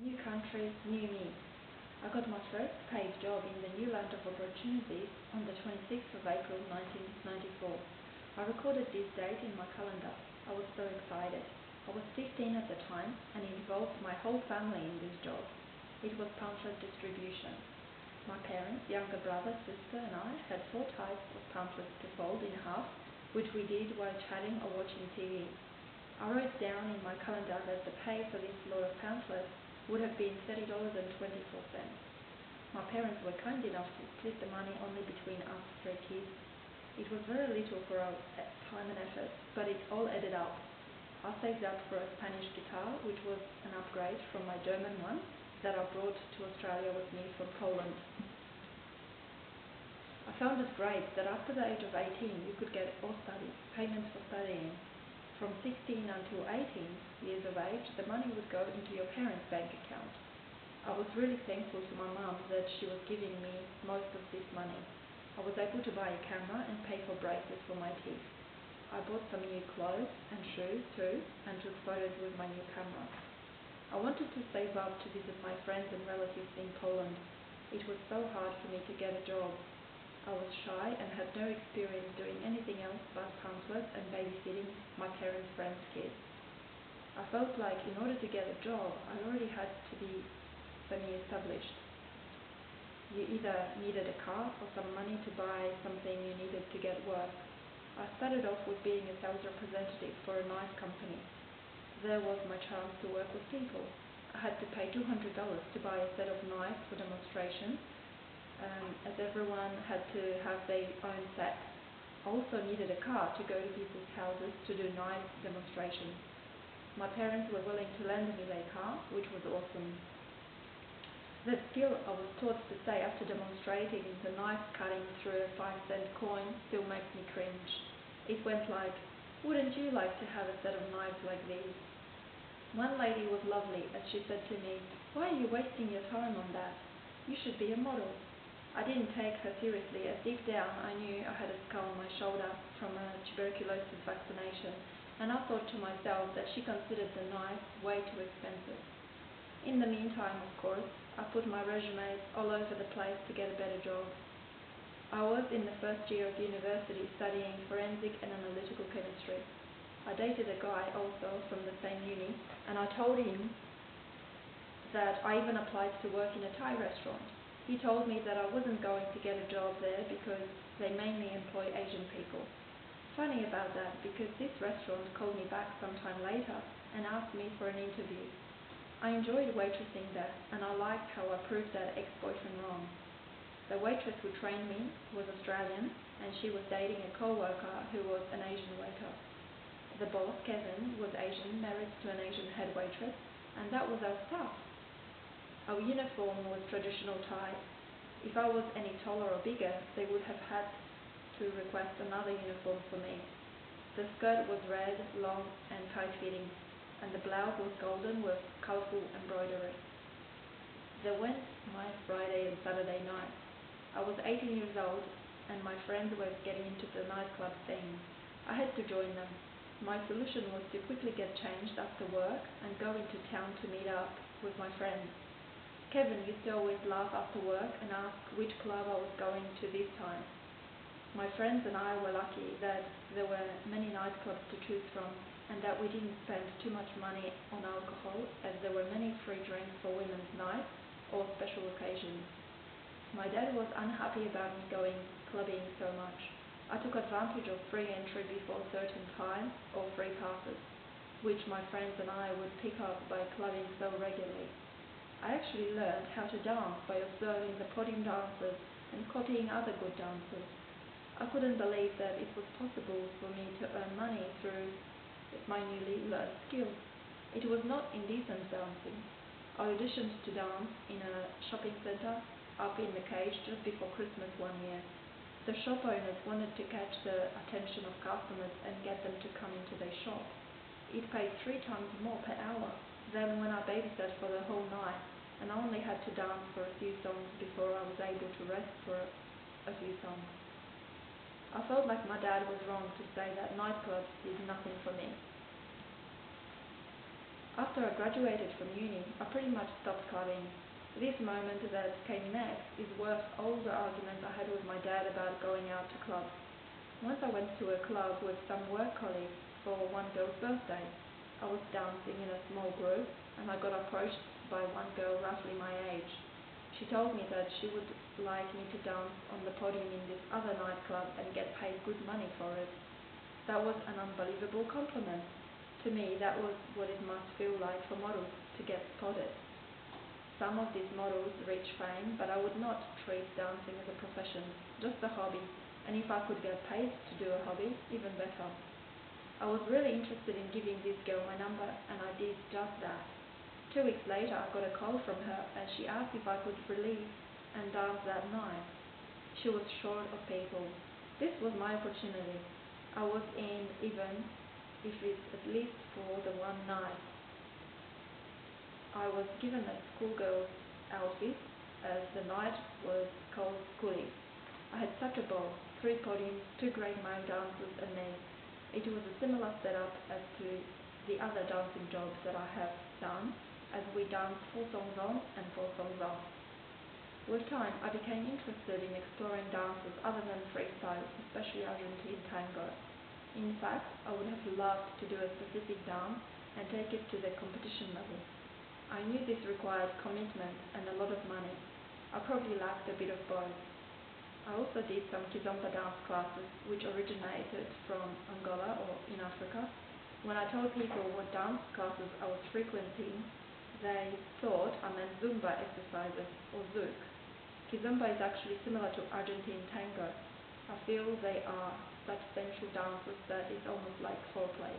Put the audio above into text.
New country, new me. I got my first paid job in the new land of opportunities on the 26th of April 1994. I recorded this date in my calendar. I was so excited. I was 15 at the time and it involved my whole family in this job. It was pamphlet distribution. My parents, younger brother, sister and I had 4 types of pamphlets to fold in half, which we did while chatting or watching TV. I wrote down in my calendar that the pay for this lot of pamphlets would have been $30.24. My parents were kind enough to split the money only between us 3 kids. It was very little for our time and effort, but it all added up. I saved up for a Spanish guitar, which was an upgrade from my German one that I brought to Australia with me from Poland. I found it great that after the age of 18 you could get payments for studying. From 16 until 18 years of age, the money would go into your parents' bank account. I was really thankful to my mum that she was giving me most of this money. I was able to buy a camera and pay for braces for my teeth. I bought some new clothes and shoes too and took photos with my new camera. I wanted to save up to visit my friends and relatives in Poland. It was so hard for me to get a job. I was shy and had no experience doing anything else but pamphlets and babysitting my parents' friends' kids. I felt like in order to get a job, I already had to be semi-established. You either needed a car or some money to buy something you needed to get work. I started off with being a sales representative for a knife company. There was my chance to work with people. I had to pay $200 to buy a set of knives for demonstration, as everyone had to have their own set. I also needed a car to go to people's houses to do knife demonstrations. My parents were willing to lend me their car, which was awesome. The skill I was taught to say after demonstrating the knife cutting through a 5-cent coin still makes me cringe. It went like, "Wouldn't you like to have a set of knives like these?" One lady was lovely as she said to me, "Why are you wasting your time on that? You should be a model." I didn't take her seriously as deep down I knew I had a scar on my shoulder from a tuberculosis vaccination, and I thought to myself that she considered the knife way too expensive. In the meantime, of course, I put my resumes all over the place to get a better job. I was in the first year of university studying forensic and analytical chemistry. I dated a guy also from the same uni, and I told him that I even applied to work in a Thai restaurant. He told me that I wasn't going to get a job there because they mainly employ Asian people. Funny about that, because this restaurant called me back sometime later and asked me for an interview. I enjoyed waitressing there, and I liked how I proved that ex-boyfriend wrong. The waitress who trained me was Australian, and she was dating a co-worker who was an Asian waiter. The boss, Kevin, was Asian, married to an Asian head waitress, and that was our staff. Our uniform was traditional Thai. If I was any taller or bigger, they would have had to request another uniform for me. The skirt was red, long and tight-fitting, and the blouse was golden with colourful embroidery. There went my Friday and Saturday nights. I was 18 years old, and my friends were getting into the nightclub scene. I had to join them. My solution was to quickly get changed after work and go into town to meet up with my friends. Kevin used to always laugh after work and ask which club I was going to this time. My friends and I were lucky that there were many nightclubs to choose from and that we didn't spend too much money on alcohol, as there were many free drinks for women's nights or special occasions. My dad was unhappy about me going clubbing so much. I took advantage of free entry before certain times or free passes, which my friends and I would pick up by clubbing so regularly. I actually learned how to dance by observing the podium dancers and copying other good dancers. I couldn't believe that it was possible for me to earn money through my newly learned skills. It was not indecent dancing. I auditioned to dance in a shopping centre up in the Cage just before Christmas one year. The shop owners wanted to catch the attention of customers and get them to come into their shop. It paid 3 times more per hour than when I babysat for the whole night, and I only had to dance for a few songs before I was able to rest for a few songs. I felt like my dad was wrong to say that nightclubs did nothing for me. After I graduated from uni, I pretty much night stopped clubbing. This moment that came next is worth all the arguments I had with my dad about going out to clubs. Once I went to a club with some work colleagues for one girl's birthday. I was dancing in a small group, and I got approached by one girl roughly my age. She told me that she would like me to dance on the podium in this other nightclub and get paid good money for it. That was an unbelievable compliment. To me, that was what it must feel like for models to get spotted. Some of these models reach fame, but I would not treat dancing as a profession, just a hobby, and if I could get paid to do a hobby, even better. I was really interested in giving this girl my number, and I did just that. 2 weeks later, I got a call from her, and she asked if I could relieve and dance that night. She was short of people. This was my opportunity. I was in, even if it's at least for the one night. I was given a schoolgirl's outfit, as the night was called Schoolies. I had such a ball, 3 podiums, 2 great male dancers, and me. It was a similar setup as to the other dancing jobs that I have done, as we danced 4 songs on and 4 songs off. With time, I became interested in exploring dances other than freestyle, especially Argentine tango. In fact, I would have loved to do a specific dance and take it to the competition level. I knew this required commitment and a lot of money. I probably lacked a bit of both. I also did some Kizomba dance classes, which originated from Angola or in Africa. When I told people what dance classes I was frequenting, they thought I meant Zumba exercises or Zouk. Kizomba is actually similar to Argentine tango. I feel they are such sensual dances that it's almost like foreplay.